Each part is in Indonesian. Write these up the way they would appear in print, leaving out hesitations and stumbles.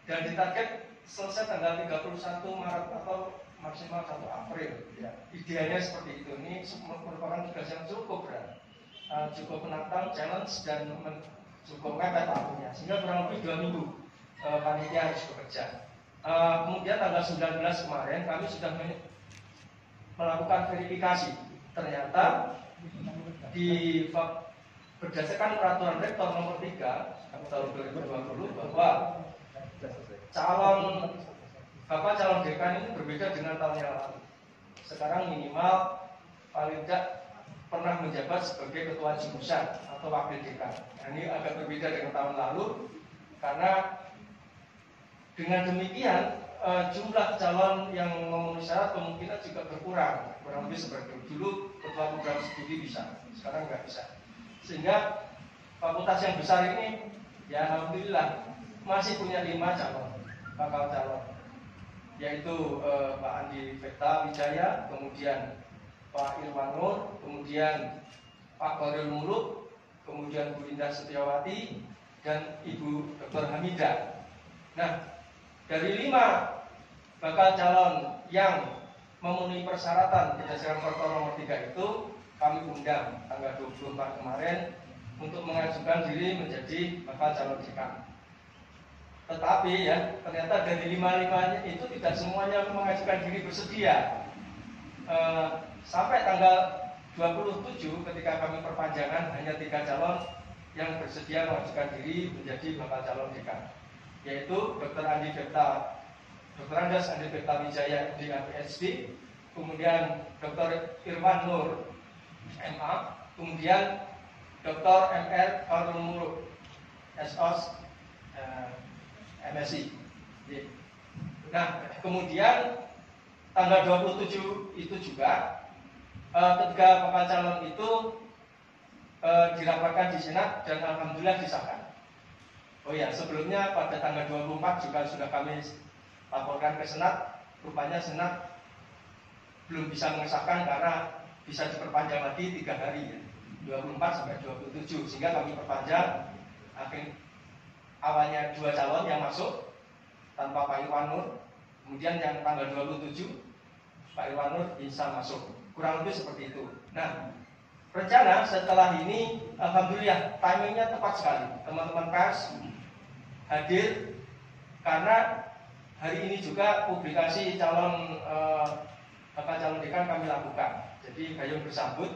dan ditarget selesai tanggal 31 Maret atau maksimal 1 April. Ya. Idealnya seperti itu. Ini merupakan tugas yang cukup berat, cukup menantang, challenge, dan cukup mepet waktunya, sehingga kurang lebih 2 minggu panitia harus bekerja. Kemudian tanggal 19 kemarin kami sudah melakukan verifikasi. Ternyata berdasarkan peraturan rektor nomor 3 tahun 2020 bahwa Bapak calon dekan ini berbeda dengan tahun yang lalu. Sekarang minimal paling tidak pernah menjabat sebagai ketua jurusan atau wakil dekan. Nah, ini agak berbeda dengan tahun lalu karena dengan demikian jumlah calon yang memenuhi syarat kemungkinan juga berkurang, kurang lebih seperti itu. Dulu ketua program studi bisa, sekarang nggak bisa. Sehingga fakultas yang besar ini, ya alhamdulillah masih punya 5 bakal calon, yaitu Pak Andi Vekta Wijaya, kemudian Pak Irwan Nur, kemudian Pak Koril Muluk, kemudian Bu Indah Setiawati, dan Ibu Dr. Hamidah. Nah, dari 5 bakal calon yang memenuhi persyaratan berdasarkan Perpres nomor 3 itu, kami undang tanggal 24 kemarin untuk mengajukan diri menjadi bakal calon dekan. Tetapi ya, ternyata dari 5-5-nya itu tidak semuanya mengajukan diri bersedia. Sampai tanggal 27 ketika kami perpanjangan, hanya 3 calon yang bersedia mengajukan diri menjadi bakal calon dekan, yaitu Dr. Andas Andi Vekta Wijaya, MD, PhD, kemudian Dr. Irwan Nur, MA, kemudian Dr. MR Koril Muluk, SOS, MSI. Nah, kemudian tanggal 27 itu juga ketiga bakal calon itu dirapatkan di Senat dan alhamdulillah disahkan. Oh ya, sebelumnya pada tanggal 24 juga sudah kami laporkan ke Senat. Rupanya Senat belum bisa mengesahkan karena bisa diperpanjang lagi 3 hari, ya, 24 sampai 27, sehingga kami perpanjang. Awalnya 2 calon yang masuk tanpa Pak Irwan Nur, kemudian yang tanggal 27 Pak Irwan Nur bisa masuk, kurang lebih seperti itu. Nah, rencana setelah ini alhamdulillah timingnya tepat sekali. Teman-teman pers hadir karena hari ini juga publikasi calon bakal calon dekan kami lakukan. Jadi gayung bersambut.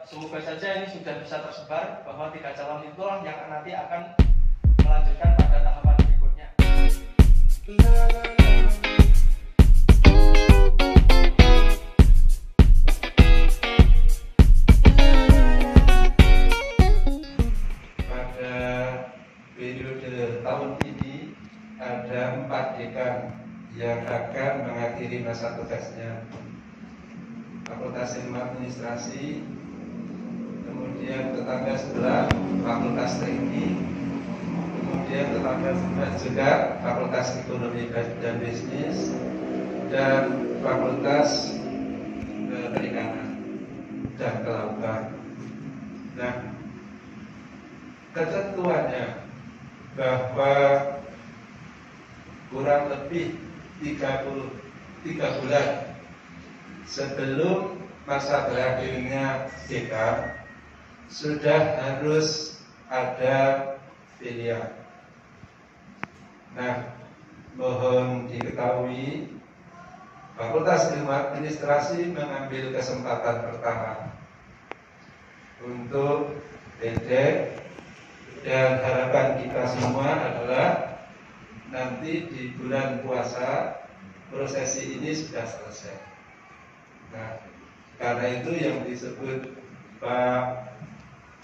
Semoga saja ini sudah bisa tersebar bahwa 3 calon itulah yang nanti akan melanjutkan pada tahapan berikutnya. Pada periode tahun ini ada 4 dekan yang akan mengakhiri masa tugasnya. Fakultas Ilmu Administrasi, kemudian tetangga sebelah Fakultas Teknik, kemudian tetangga sebelah juga Fakultas Ekonomi dan Bisnis, dan Fakultas Perikanan dan Kelautan. Nah, ketentuannya bahwa kurang lebih 33 bulan sebelum masa berakhirnya dekan sudah harus ada pilihan. Nah, mohon diketahui Fakultas Ilmu Administrasi mengambil kesempatan pertama untuk pendek, dan harapan kita semua adalah nanti di bulan puasa prosesi ini sudah selesai. Nah, karena itu yang disebut Pak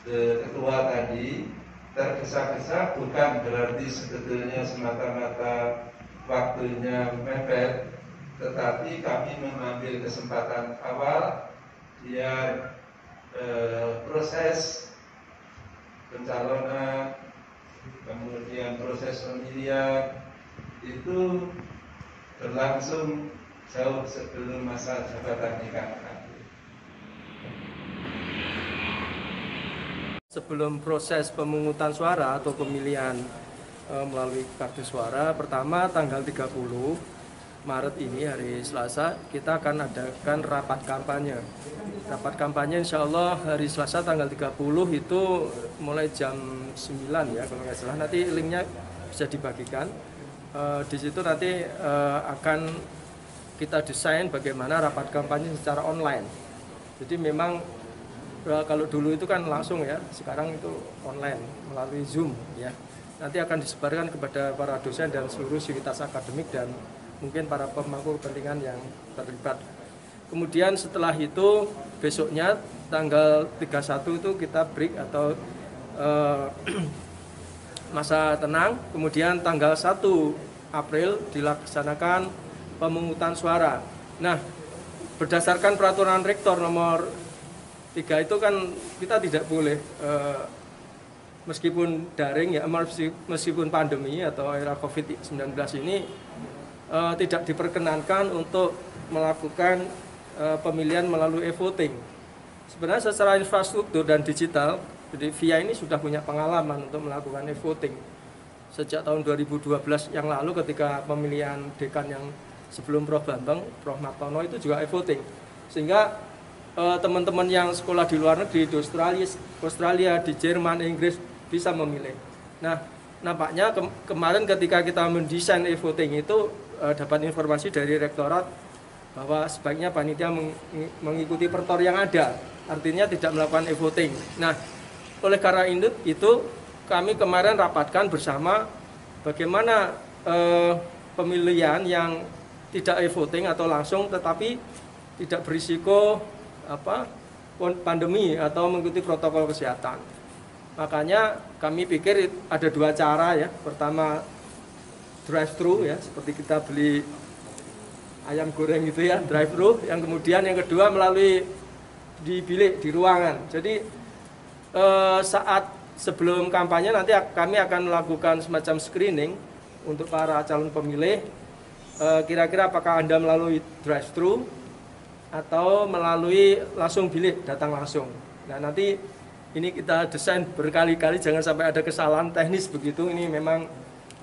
Ketua tadi, tergesa-gesa bukan berarti sebetulnya semata-mata waktunya mepet, tetapi kami mengambil kesempatan awal biar proses pencalonan, kemudian proses pemilihan itu berlangsung jauh sebelum masa jabatan dekan. Sebelum proses pemungutan suara atau pemilihan melalui kartu suara. Pertama tanggal 30 Maret ini hari Selasa kita akan adakan rapat kampanye. Rapat kampanye insya Allah hari Selasa tanggal 30 itu mulai jam 9 ya kalau nggak salah. Nanti linknya bisa dibagikan. Di situ nanti akan kita desain bagaimana rapat kampanye secara online. Jadi memang kalau dulu itu kan langsung ya, sekarang itu online melalui Zoom ya. Nanti akan disebarkan kepada para dosen dan seluruh sivitas akademik dan mungkin para pemangku kepentingan yang terlibat. Kemudian setelah itu besoknya tanggal 31 itu kita break atau masa tenang. Kemudian tanggal 1 April dilaksanakan pemungutan suara. Nah, berdasarkan peraturan rektor nomor 3 itu kan kita tidak boleh meskipun daring ya, meskipun pandemi atau era COVID-19 ini tidak diperkenankan untuk melakukan pemilihan melalui e-voting. Sebenarnya secara infrastruktur dan digital, jadi VIA ini sudah punya pengalaman untuk melakukan e-voting. Sejak tahun 2012 yang lalu ketika pemilihan dekan yang sebelum Prof. Bambang, Prof. Martono itu juga e-voting. Sehingga teman-teman yang sekolah di luar negeri, di Australia, di Jerman, Inggris bisa memilih. Nah, nampaknya kemarin ketika kita mendesain e-voting itu dapat informasi dari rektorat bahwa sebaiknya panitia mengikuti pertor yang ada, artinya tidak melakukan e-voting. Nah, oleh karena itu kami kemarin rapatkan bersama bagaimana pemilihan yang tidak e-voting atau langsung tetapi tidak berisiko pandemi atau mengikuti protokol kesehatan. Makanya kami pikir ada dua cara ya. Pertama drive-thru ya, seperti kita beli ayam goreng gitu ya, drive-thru. Yang kemudian yang kedua melalui di bilik, di ruangan. Jadi saat sebelum kampanye nanti kami akan melakukan semacam screening untuk para calon pemilih. Kira-kira apakah Anda melalui drive-thru atau melalui langsung bilik, datang langsung. Nah, nanti ini kita desain berkali-kali, jangan sampai ada kesalahan teknis begitu. Ini memang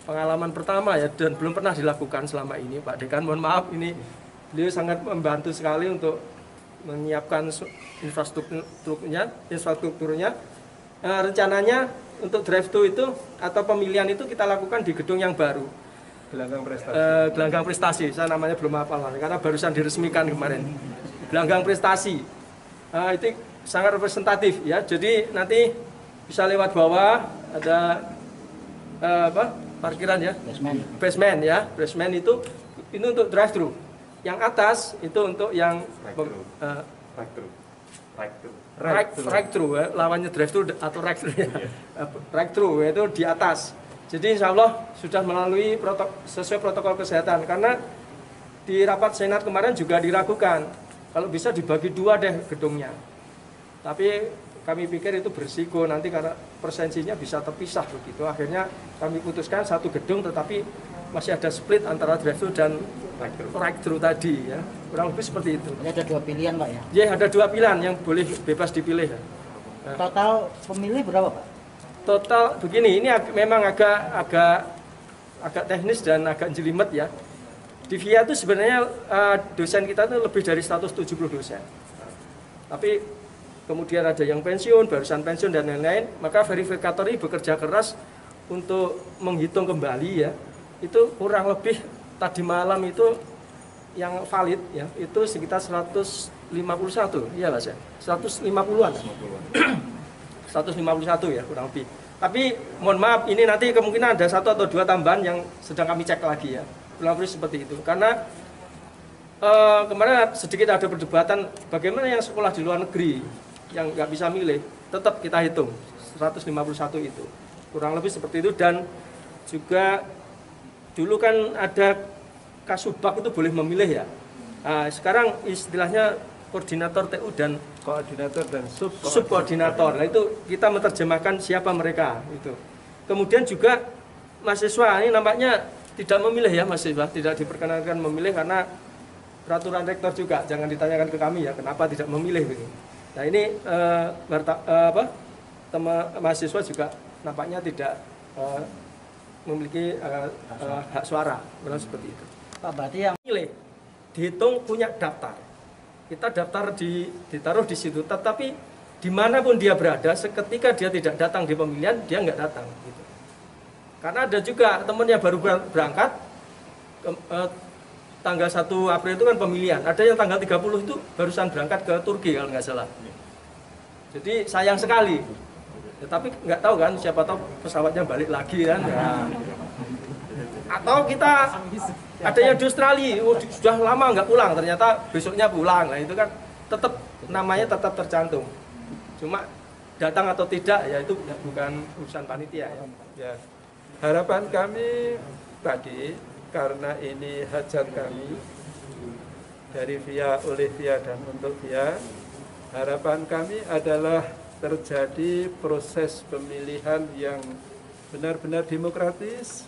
pengalaman pertama ya, dan belum pernah dilakukan selama ini. Pak Dekan, mohon maaf, ini beliau sangat membantu sekali untuk menyiapkan infrastrukturnya. Rencananya untuk drive-thru itu atau pemilihan itu kita lakukan di gedung yang baru. Gelanggang prestasi, saya namanya belum hafal karena barusan diresmikan kemarin. Gelanggang prestasi, itu sangat representatif ya. Jadi nanti bisa lewat bawah ada parkiran ya, basement ya. Basement itu untuk drive-thru. Yang atas itu untuk yang right-thru, lawannya drive-thru atau right-thru ya. Right-thru itu di atas. Jadi insya Allah sudah melalui sesuai protokol kesehatan. Karena di rapat senat kemarin juga diragukan kalau bisa dibagi dua deh gedungnya. Tapi kami pikir itu berisiko nanti karena persensinya bisa terpisah begitu. Akhirnya kami putuskan satu gedung tetapi masih ada split antara drive-thru dan right-thru tadi ya. Kurang lebih seperti itu. Ada dua pilihan Pak ya? Ya, ada dua pilihan yang boleh bebas dipilih ya. Total pemilih berapa Pak? Total begini, ini memang agak teknis dan agak jelimet ya. Di VIA itu sebenarnya dosen kita itu lebih dari 170 dosen. Tapi kemudian ada yang pensiun, barusan pensiun dan lain-lain, maka verifikator ini bekerja keras untuk menghitung kembali ya. Itu kurang lebih tadi malam itu yang valid ya, itu sekitar 151, iya Mas ya. 150-an. 151 ya kurang lebih. Tapi mohon maaf, ini nanti kemungkinan ada satu atau dua tambahan yang sedang kami cek lagi ya. Kurang lebih seperti itu. Karena kemarin sedikit ada perdebatan bagaimana yang sekolah di luar negeri yang nggak bisa milih, tetap kita hitung 151 itu. Kurang lebih seperti itu. Dan juga dulu kan ada Kasubag itu boleh memilih ya. Nah, sekarang istilahnya koordinator TU dan subkoordinator. Nah, itu kita menerjemahkan siapa mereka itu. Kemudian juga mahasiswa ini nampaknya tidak memilih ya, mahasiswa tidak diperkenankan memilih karena peraturan rektor juga. Jangan ditanyakan ke kami ya kenapa tidak memilih ini. Nah, ini mahasiswa juga nampaknya tidak memiliki hak suara, kurang seperti itu. Pak, berarti yang Milih dihitung punya daftar. Kita daftar ditaruh di situ, tetapi dimanapun dia berada, seketika dia tidak datang di pemilihan, dia nggak datang. Gitu. Karena ada juga teman yang baru berangkat, tanggal 1 April itu kan pemilihan, ada yang tanggal 30 itu barusan berangkat ke Turki kalau nggak salah. Jadi sayang sekali. Ya, tapi nggak tahu kan, siapa tahu pesawatnya balik lagi kan. Ya. Atau kita ada yang di Australia, sudah lama nggak pulang, ternyata besoknya pulang. Nah itu kan tetap namanya tetap tercantum. Cuma datang atau tidak ya itu bukan urusan panitia ya. Ya, harapan kami tadi karena ini hajat kami dari via, oleh via dan untuk via, harapan kami adalah terjadi proses pemilihan yang benar-benar demokratis,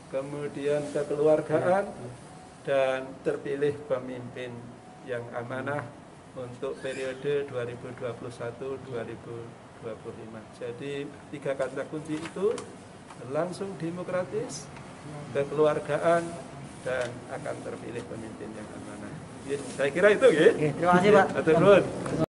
kemudian kekeluargaan, dan terpilih pemimpin yang amanah untuk periode 2021-2025. Jadi 3 kata kunci itu langsung demokratis, kekeluargaan, dan akan terpilih pemimpin yang amanah. Ya, saya kira itu ya. Oke, terima kasih Pak. Atur nuhun.